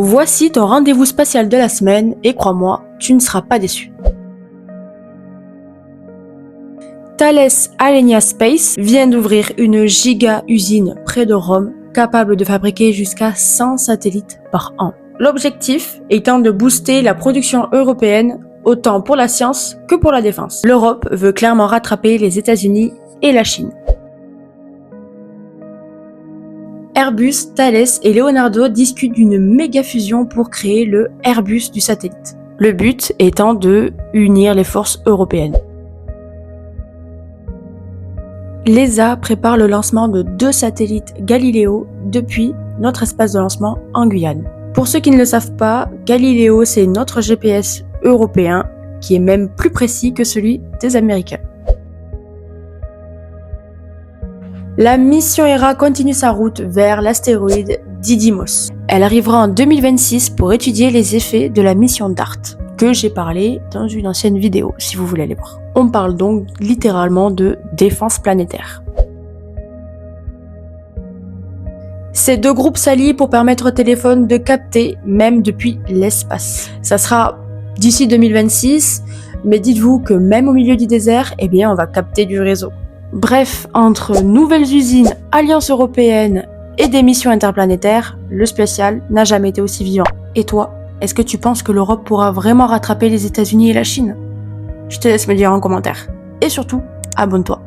Voici ton rendez-vous spatial de la semaine et crois-moi, tu ne seras pas déçu. Thales Alenia Space vient d'ouvrir une giga-usine près de Rome, capable de fabriquer jusqu'à 100 satellites par an. L'objectif étant de booster la production européenne, autant pour la science que pour la défense. L'Europe veut clairement rattraper les États-Unis et la Chine. Airbus, Thales et Leonardo discutent d'une méga fusion pour créer le Airbus du satellite. Le but étant de unir les forces européennes. L'ESA prépare le lancement de 2 satellites Galileo depuis notre espace de lancement en Guyane. Pour ceux qui ne le savent pas, Galileo c'est notre GPS européen qui est même plus précis que celui des Américains. La mission Hera continue sa route vers l'astéroïde Didymos. Elle arrivera en 2026 pour étudier les effets de la mission DART, que j'ai parlé dans une ancienne vidéo, si vous voulez aller voir. On parle donc littéralement de défense planétaire. Ces 2 groupes s'allient pour permettre au téléphone de capter, même depuis l'espace. Ça sera d'ici 2026, mais dites-vous que même au milieu du désert, on va capter du réseau. Bref, entre nouvelles usines, alliances européennes et des missions interplanétaires, le spatial n'a jamais été aussi vivant. Et toi, est-ce que tu penses que l'Europe pourra vraiment rattraper les États-Unis et la Chine ? Je te laisse me dire en commentaire. Et surtout, abonne-toi.